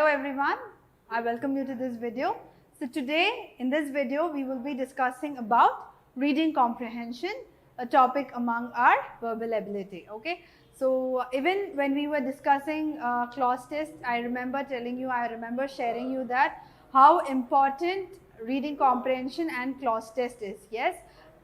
everyone, I welcome you to this video. So today in this video we will be discussing about reading comprehension, a topic among our verbal ability. Okay, so even when we were discussing clause test, I remember sharing you that how important reading comprehension and clause test is. Yes,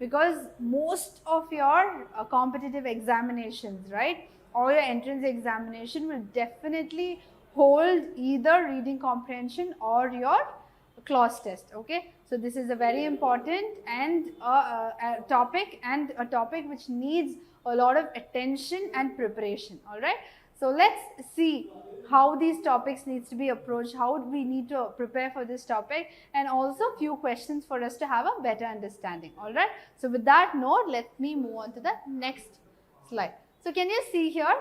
because most of your competitive examinations, right, or your entrance examination will definitely hold either reading comprehension or your clause test. Okay, so this is a very important and a topic which needs a lot of attention and preparation. All right, so let's see how these topics needs to be approached, how we need to prepare for this topic, and also few questions for us to have a better understanding. All right, so with that note, let me move on to the next slide. So can you see here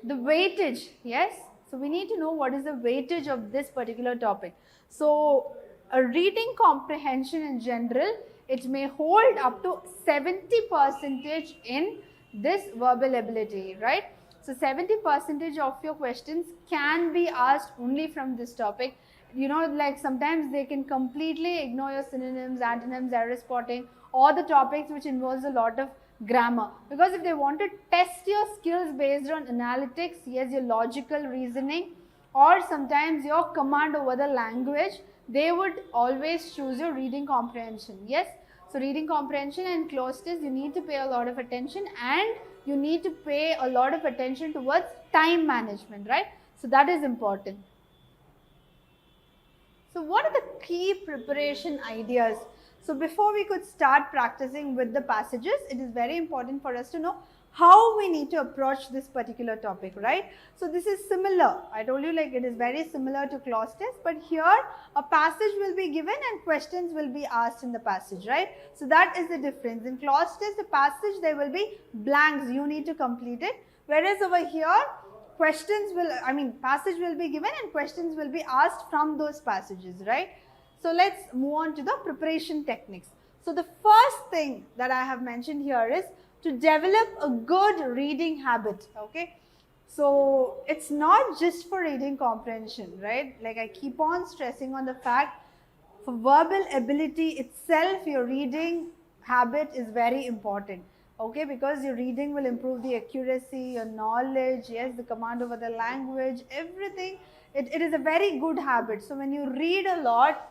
the weightage? Yes, so we need to know what is the weightage of this particular topic. So a reading comprehension in general, it may hold up to 70% in this verbal ability, right? So 70% of your questions can be asked only from this topic. You know, like sometimes they can completely ignore your synonyms, antonyms, error spotting, or the topics which involves a lot of grammar, because if they want to test your skills based on analytics, yes, your logical reasoning, or sometimes your command over the language, they would always choose your reading comprehension. Yes, so reading comprehension and clause test, you need to pay a lot of attention, and you need to pay a lot of attention towards time management, right? So that is important. So what are the key preparation ideas? So before we could start practicing with the passages, it is very important for us to know how we need to approach this particular topic, right? So this is similar. I told you, like, it is very similar to clause test, but here a passage will be given and questions will be asked in the passage, right? So that is the difference. In clause test, the passage, there will be blanks, you need to complete it, whereas over here passage will be given and questions will be asked from those passages, right? So let's move on to the preparation techniques. So the first thing that I have mentioned here is to develop a good reading habit. Okay, so it's not just for reading comprehension, right? Like I keep on stressing on the fact, for verbal ability itself, your reading habit is very important. Okay, because your reading will improve the accuracy, your knowledge, yes, the command over the language, everything. It is a very good habit. So when you read a lot,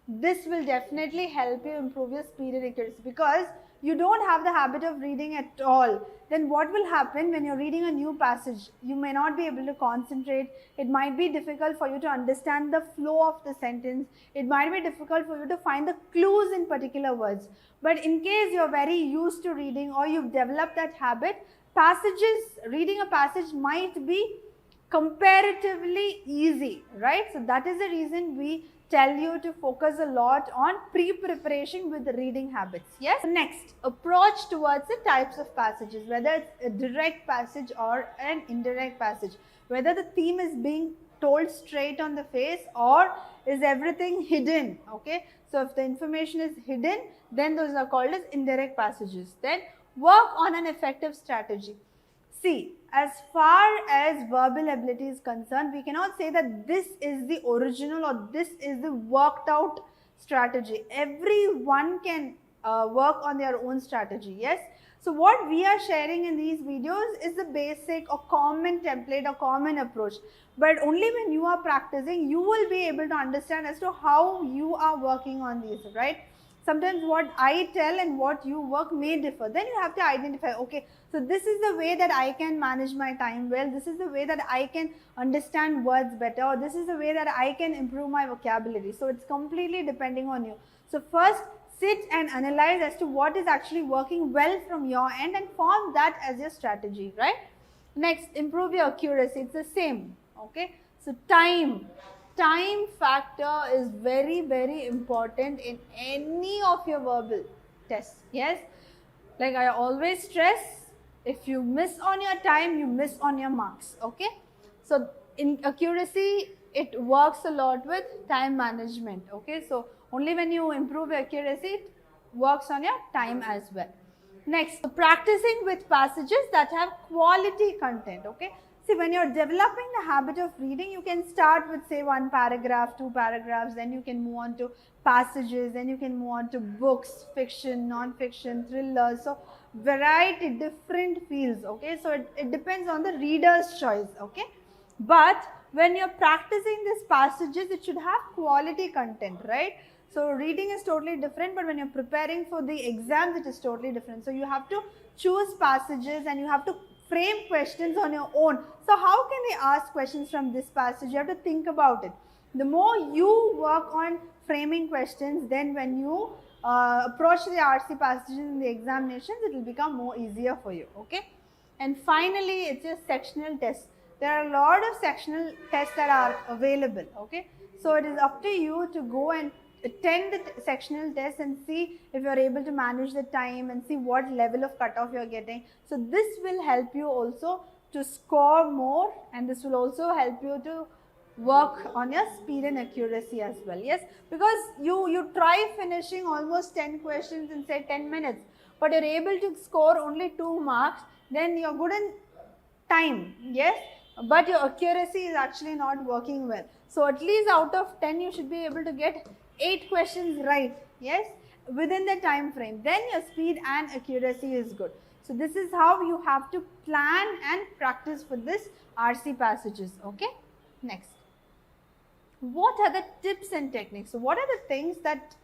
this will definitely help you improve your speed and accuracy, because you don't have the habit of reading at all. Then what will happen when you're reading a new passage? You may not be able to concentrate. It might be difficult for you to understand the flow of the sentence. It might be difficult for you to find the clues in particular words. But in case you're very used to reading, or you've developed that habit, reading a passage might be comparatively easy, right? So that is the reason we tell you to focus a lot on pre-preparation with the reading habits. Yes. Next, approach towards the types of passages, whether it's a direct passage or an indirect passage, whether the theme is being told straight on the face or is everything hidden. Okay, so if the information is hidden, then those are called as indirect passages. Then work on an effective strategy. See, as far as verbal ability is concerned, we cannot say that this is the original or this is the worked out strategy. Everyone can work on their own strategy. Yes. So what we are sharing in these videos is the basic or common template or common approach. But only when you are practicing, you will be able to understand as to how you are working on these, right? Sometimes what I tell and what you work may differ. Then you have to identify, okay, so this is the way that I can manage my time well, this is the way that I can understand words better, or this is the way that I can improve my vocabulary. So it's completely depending on you. So first, sit and analyze as to what is actually working well from your end and form that as your strategy, right? Next, improve your accuracy. It's the same. Okay, so time factor is very, very important in any of your verbal tests. Yes, like I always stress, if you miss on your time, you miss on your marks. Okay, so in accuracy, it works a lot with time management. Okay, so only when you improve your accuracy, it works on your time as well. Next, practicing with passages that have quality content. Okay, See, when you're developing the habit of reading, you can start with say 1 paragraph, 2 paragraphs, then you can move on to passages, then you can move on to books, fiction, non-fiction, thrillers, so variety, different fields, okay. So it depends on the reader's choice, okay. But when you're practicing these passages, it should have quality content, right? So reading is totally different, but when you're preparing for the exams, it is totally different. So you have to choose passages and you have to frame questions on your own. So how can we ask questions from this passage? You have to think about it. The more you work on framing questions, then when you approach the RC passages in the examinations, it will become more easier for you, okay? And finally, it's your sectional tests. There are a lot of sectional tests that are available, okay? So it is up to you to go and attend the sectional tests and see if you are able to manage the time and see what level of cutoff you are getting. So this will help you also to score more, and this will also help you to work on your speed and accuracy as well. Yes, because you try finishing almost 10 questions in say 10 minutes, but you're able to score only 2 marks, then you're good in time, yes, but your accuracy is actually not working well. So at least out of 10 you should be able to get 8 questions right, yes, within the time frame. Then your speed and accuracy is good. So this is how you have to plan and practice for this RC passages, okay. Next, what are the tips and techniques? So what are the things that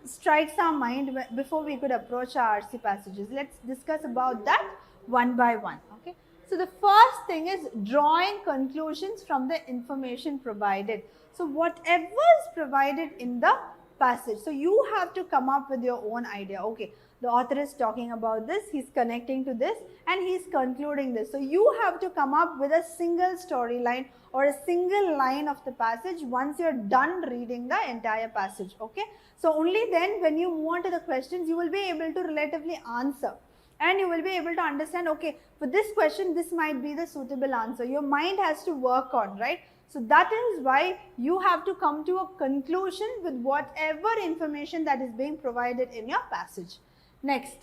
strikes our mind before we could approach our RC passages? Let's discuss about that one by one, okay. So the first thing is drawing conclusions from the information provided. So whatever is provided in the passage, so you have to come up with your own idea. Okay, the author is talking about this, he's connecting to this, and he's concluding this. So you have to come up with a single storyline or a single line of the passage once you're done reading the entire passage, okay. So only then when you move on to the questions, you will be able to relatively answer. And you will be able to understand, okay, for this question, this might be the suitable answer. Your mind has to work on, right? So that is why you have to come to a conclusion with whatever information that is being provided in your passage. Next,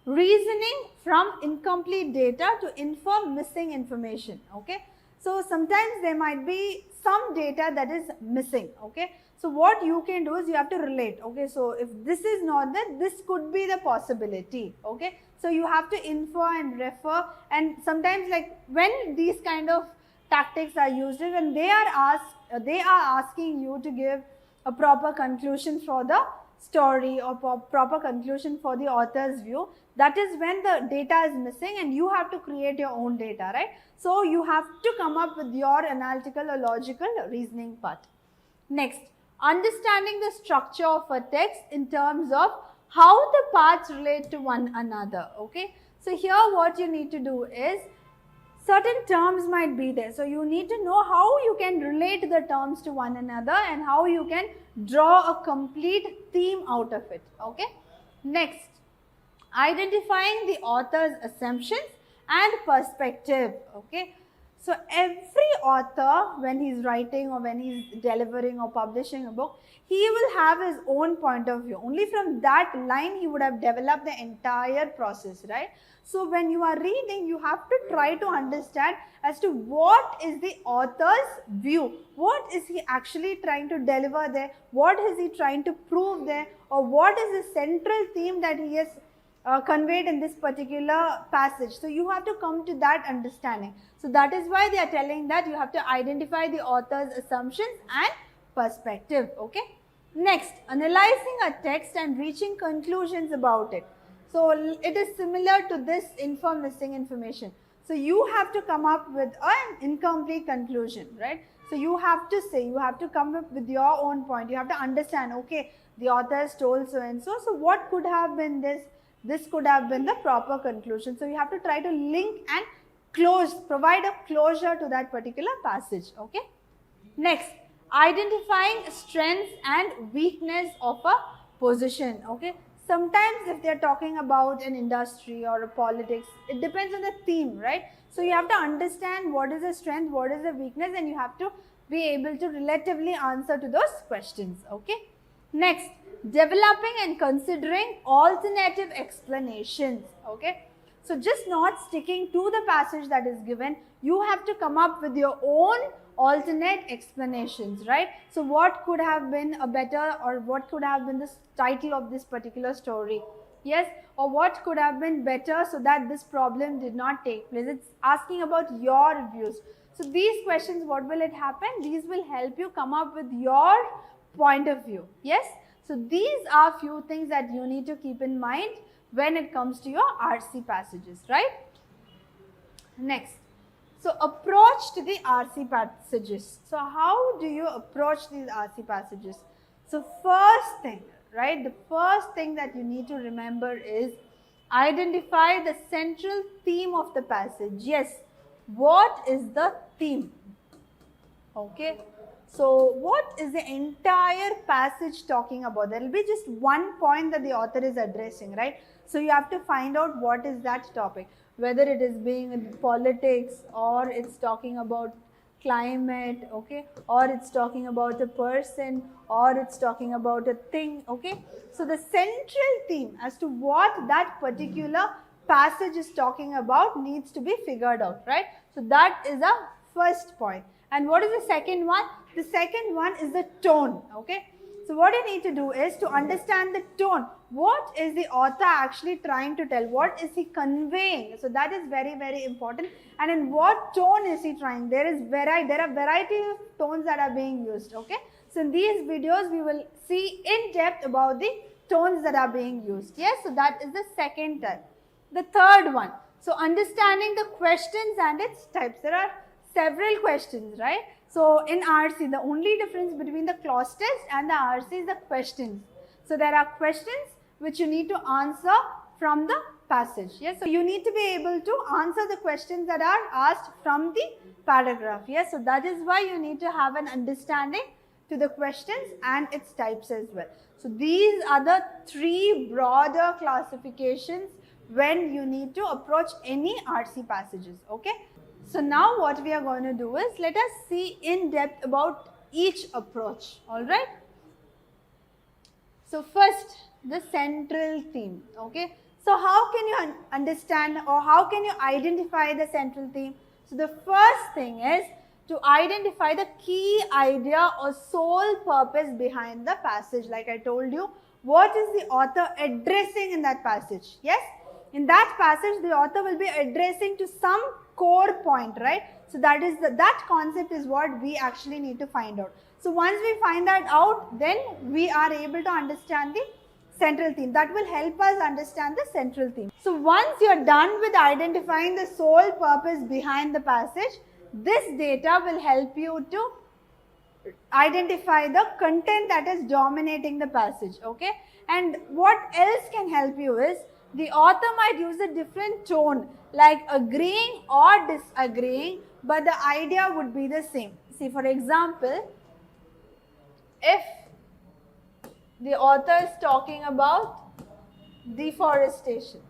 reasoning from incomplete data to infer missing information, okay. So sometimes there might be some data that is missing, okay. So what you can do is you have to relate, okay. So if this is not there, this could be the possibility, okay. So you have to infer and refer, and sometimes like when these kind of tactics are used, when they are asking you to give a proper conclusion for the story or proper conclusion for the author's view, that is when the data is missing and you have to create your own data, right? So you have to come up with your analytical or logical reasoning part. Next, understanding the structure of a text in terms of how the parts relate to one another, okay. So here what you need to do is, certain terms might be there, so you need to know how you can relate the terms to one another and how you can draw a complete theme out of it, okay. Next, identifying the author's assumptions and perspective, okay. So every author, when he's writing or when he's delivering or publishing a book, he will have his own point of view. Only from that line he would have developed the entire process, right? So when you are reading, you have to try to understand as to what is the author's view, what is he actually trying to deliver there, what is he trying to prove there, or what is the central theme that he has conveyed in this particular passage. So you have to come to that understanding. So that is why they are telling that you have to identify the author's assumptions and perspective, okay. Next, analyzing a text and reaching conclusions about it. So it is similar to this infer missing information. So you have to come up with an incomplete conclusion, right? So you have to say, you have to come up with your own point. You have to understand, okay, the author has told so and so. So what could have been this? This could have been the proper conclusion. So you have to try to link and provide a closure to that particular passage, okay. Next, identifying strengths and weakness of a position, okay. Sometimes if they are talking about an industry or a politics, it depends on the theme, right? So you have to understand what is the strength, what is the weakness, and you have to be able to relatively answer to those questions, okay. Next, developing and considering alternative explanations, okay. So just not sticking to the passage that is given, you have to come up with your own alternate explanations, right? So what could have been a better, or what could have been the title of this particular story? Yes, or what could have been better so that this problem did not take place? It's asking about your views. So these questions, what will it happen? These will help you come up with your point of view. Yes, so these are few things that you need to keep in mind when it comes to your RC passages, right? Next, so approach to the RC passages. So how do you approach these RC passages? So first thing, right, the first thing that you need to remember is identify the central theme of the passage. Yes, what is the theme? Okay, so what is the entire passage talking about? There will be just one point that the author is addressing, right? So you have to find out what is that topic, whether it is being in politics, or it's talking about climate, okay, or it's talking about a person, or it's talking about a thing, okay. So the central theme as to what that particular passage is talking about needs to be figured out, right? So that is a first point. And what is the second one? The second one is the tone, okay. So what you need to do is to understand the tone. What is the author actually trying to tell? What is he conveying? So that is very, very important. And in what tone is he trying? There are variety of tones that are being used, okay. So in these videos, we will see in depth about the tones that are being used. Yes, so that is the second type. The third one, so understanding the questions and its types. There are several questions, right? So in RC, the only difference between the clause test and the RC is the questions. So there are questions which you need to answer from the passage. Yes, so you need to be able to answer the questions that are asked from the paragraph. Yes, so that is why you need to have an understanding to the questions and its types as well. So these are the three broader classifications when you need to approach any RC passages, okay. So now what we are going to do is, let us see in depth about each approach, alright. So first, the central theme, okay. So how can you understand, or how can you identify the central theme? So the first thing is to identify the key idea or sole purpose behind the passage. Like I told you, what is the author addressing in that passage? Yes, in that passage the author will be addressing to some core point, right? So that is that concept is what we actually need to find out. So once we find that out, then we are able to understand the central theme. That will help us understand the central theme. So once you are done with identifying the sole purpose behind the passage, this data will help you to identify the content that is dominating the passage, okay. And what else can help you is, the author might use a different tone, like agreeing or disagreeing, but the idea would be the same. See, for example, if the author is talking about deforestation,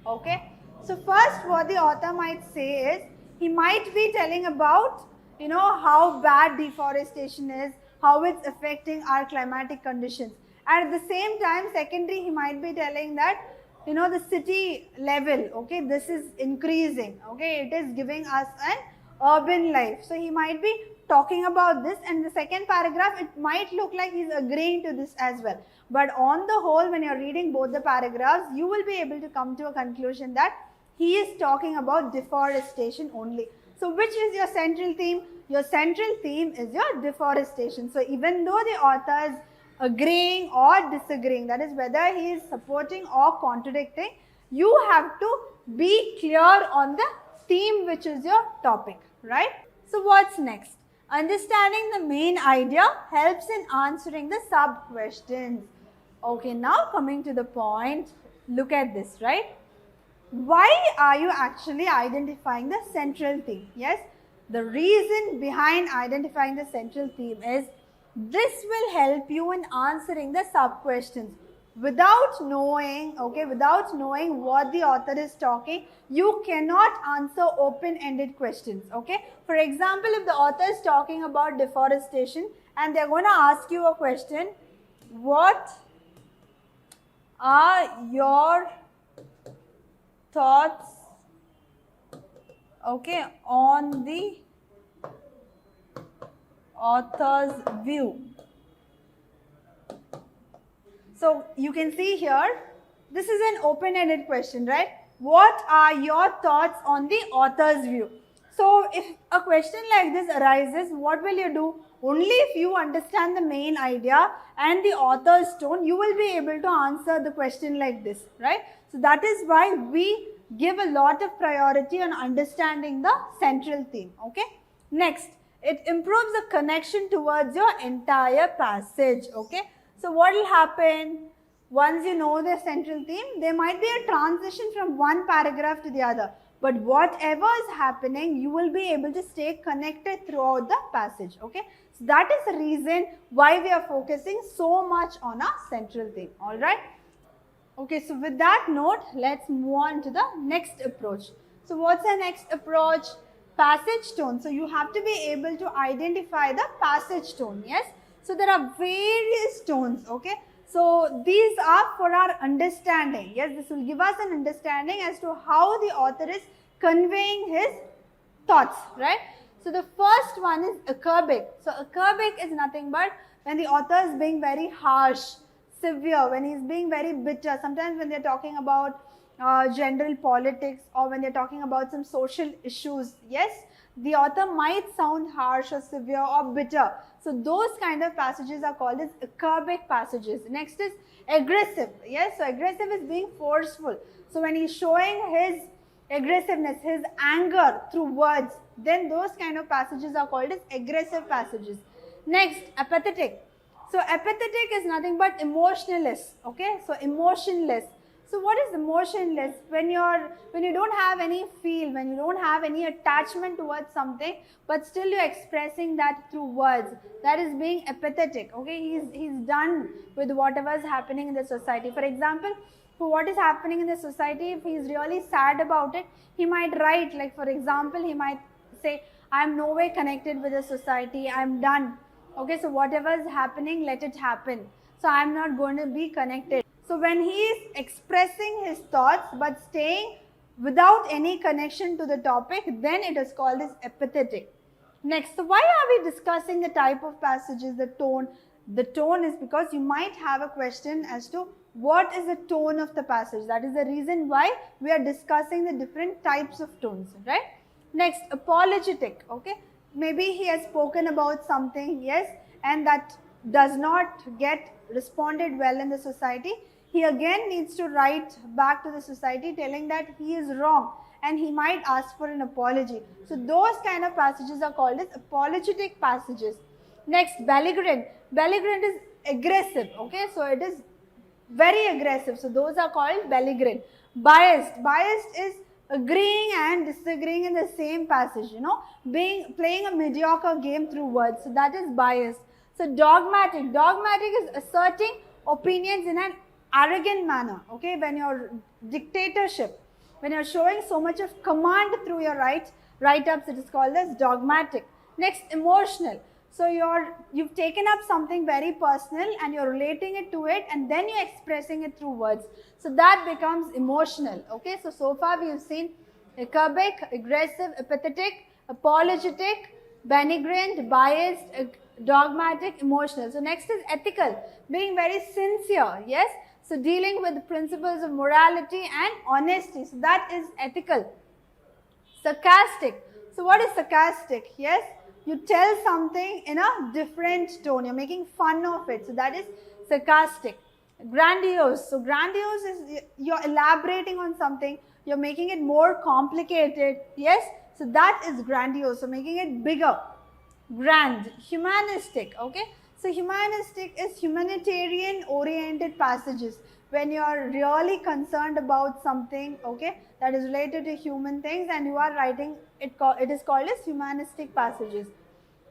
okay. So first what the author might say is, he might be telling about, how bad deforestation is, how it's affecting our climatic conditions. And at the same time, secondary, he might be telling that, the city level, okay, this is increasing, okay, it is giving us an urban life. So he might be talking about this, and the second paragraph, it might look like he's agreeing to this as well. But on the whole, when you're reading both the paragraphs, you will be able to come to a conclusion that he is talking about deforestation only. So which is your central theme? Your central theme is your deforestation. So even though the author is agreeing or disagreeing, that is whether he is supporting or contradicting, you have to be clear on the theme which is your topic, right? So what's next? Understanding the main idea helps in answering the sub-questions. Okay, now coming to the point, look at this, right? Why are you actually identifying the central theme? Yes, the reason behind identifying the central theme is, this will help you in answering the sub-questions. Without knowing, okay, without knowing what the author is talking, you cannot answer open-ended questions, okay. For example, if the author is talking about deforestation and they are going to ask you a question, what are your thoughts okay, on the author's view. So you can see here, this is an open-ended question, right? What are your thoughts on the author's view? So if a question like this arises, what will you do? Only if you understand the main idea and the author's tone, you will be able to answer the question like this, right? So that is why we give a lot of priority on understanding the central theme, okay? Next, it improves the connection towards your entire passage, okay? So what will happen? Once you know the central theme, there might be a transition from one paragraph to the other. But whatever is happening, you will be able to stay connected throughout the passage, okay? So that is the reason why we are focusing so much on our central theme, alright? Okay, so with that note, let's move on to the next approach. So what's the next approach? Passage tone. So you have to be able to identify the passage tone, yes? So there are various tones, okay? So these are for our understanding, yes? This will give us an understanding as to how the author is conveying his thoughts, right? So the first one is acerbic. So acerbic is nothing but when the author is being very harsh, severe, when he is being very bitter. Sometimes when they are talking about general politics or when they are talking about some social issues, yes, the author might sound harsh or severe or bitter. So those kind of passages are called as acerbic passages. Next is aggressive. Yes, so aggressive is being forceful. So when he's showing his aggressiveness, his anger through words, then those kind of passages are called as aggressive passages. Next, apathetic. So apathetic is nothing but emotionless. Okay, so emotionless. So what is emotionless? When you don't have any feel, when you don't have any attachment towards something, but still you're expressing that through words, that is being apathetic. Okay, he's done with whatever is happening in the society. For example, for what is happening in the society, if he's really sad about it, he might write, like for example, he might say, I'm no way connected with the society, I'm done. Okay, so whatever is happening, let it happen. So I'm not going to be connected. So when he is expressing his thoughts but staying without any connection to the topic, then it is called as apathetic. Next, so why are we discussing the type of passages, the tone? The tone is because you might have a question as to what is the tone of the passage. That is the reason why we are discussing the different types of tones, right? Next, apologetic, okay? Maybe he has spoken about something, yes, and that does not get responded well in the society. He again needs to write back to the society telling that he is wrong and he might ask for an apology. So those kind of passages are called as apologetic passages. Next, belligerent. Belligerent is aggressive, okay? So it is very aggressive. So those are called belligerent. Biased. Biased is agreeing and disagreeing in the same passage, you know, playing a mediocre game through words. So that is biased. So dogmatic. Dogmatic is asserting opinions in an arrogant manner, okay? When you're dictatorship, when you're showing so much of command through your write-ups, it is called as dogmatic. Next, emotional. So you've taken up something very personal and you're relating it to it and then you're expressing it through words. So that becomes emotional, okay? So far we've seen acerbic, aggressive, apathetic, apologetic, belligerent, biased, dogmatic, emotional. So next is ethical, being very sincere, yes? So dealing with the principles of morality and honesty. So that is ethical. Sarcastic. So what is sarcastic? Yes, you tell something in a different tone. You're making fun of it. So that is sarcastic. Grandiose. So grandiose is you're elaborating on something. You're making it more complicated. Yes, so that is grandiose. So making it bigger. Grand. Humanistic. Okay. So humanistic is humanitarian oriented passages. When you are really concerned about something, okay, that is related to human things and you are writing, it is called as humanistic passages.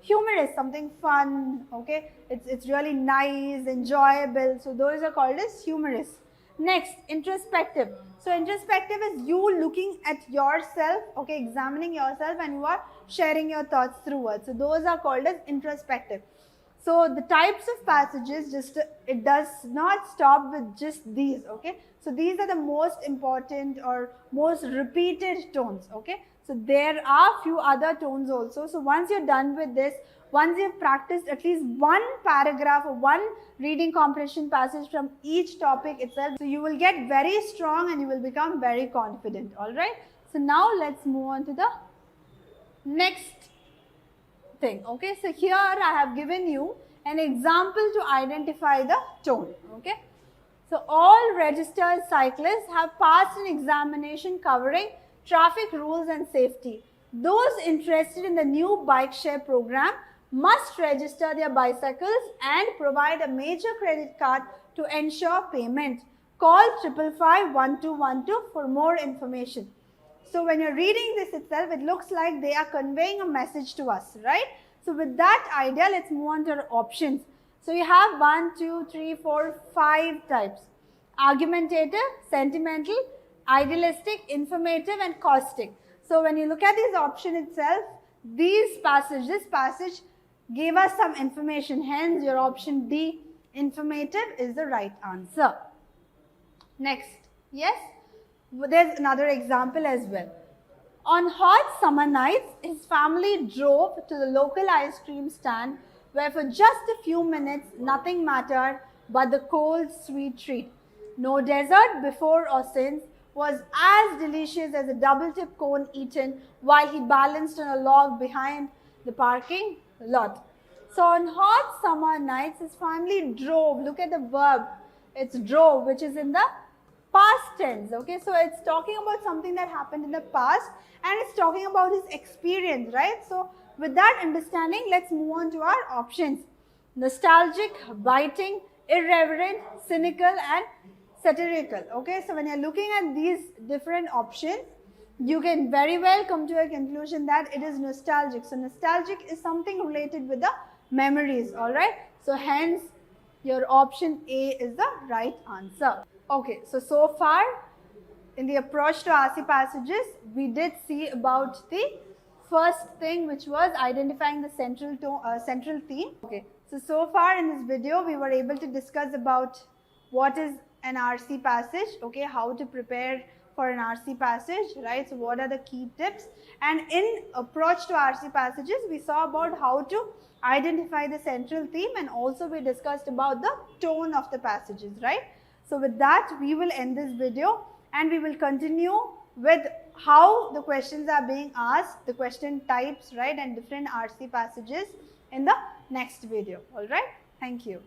Humorous, something fun, okay, it's really nice, enjoyable. So those are called as humorous. Next, introspective. So introspective is you looking at yourself, okay, examining yourself and you are sharing your thoughts through words. So those are called as introspective. So the types of passages, it does not stop with just these, okay. So these are the most important or most repeated tones, okay. So there are few other tones also. So once you're done with this, once you've practiced at least one paragraph or one reading comprehension passage from each topic itself, so you will get very strong and you will become very confident. Alright. So now let's move on to the next thing. Okay. So here I have given you an example to identify the tone. Okay. So all registered cyclists have passed an examination covering traffic rules and safety. Those interested in the new bike share program must register their bicycles and provide a major credit card to ensure payment. Call 555-1212 for more information. So when you're reading this itself, it looks like they are conveying a message to us, right? So with that idea, let's move on to our options. So you have 1, 2, 3, 4, 5 types. Argumentative, sentimental, idealistic, informative and caustic. So when you look at this option itself, this passage gave us some information. Hence your option D, informative, is the right answer. Next, yes, there's another example as well. On hot summer nights, his family drove to the local ice cream stand where for just a few minutes nothing mattered but the cold sweet treat. No dessert before or since was as delicious as a double tip cone eaten while he balanced on a log behind the parking lot. So on hot summer nights, his family drove. Look at the verb. It's drove, which is in the past tense. Okay, so it's talking about something that happened in the past and it's talking about his experience, right? So with that understanding, let's move on to our options. Nostalgic, biting, irreverent, cynical and satirical. Okay, so when you're looking at these different options, you can very well come to a conclusion that it is nostalgic. So nostalgic is something related with the memories, alright. So hence your option A is the right answer. Okay, so far in the approach to RC passages, we did see about the first thing, which was identifying the central theme. Okay, so far in this video, we were able to discuss about what is an RC passage, okay, how to prepare for an RC passage, right? So what are the key tips? And in approach to RC passages, we saw about how to identify the central theme and also we discussed about the tone of the passages, right? So with that, we will end this video and we will continue with how the questions are being asked, the question types, right, and different RC passages in the next video, alright? Thank you.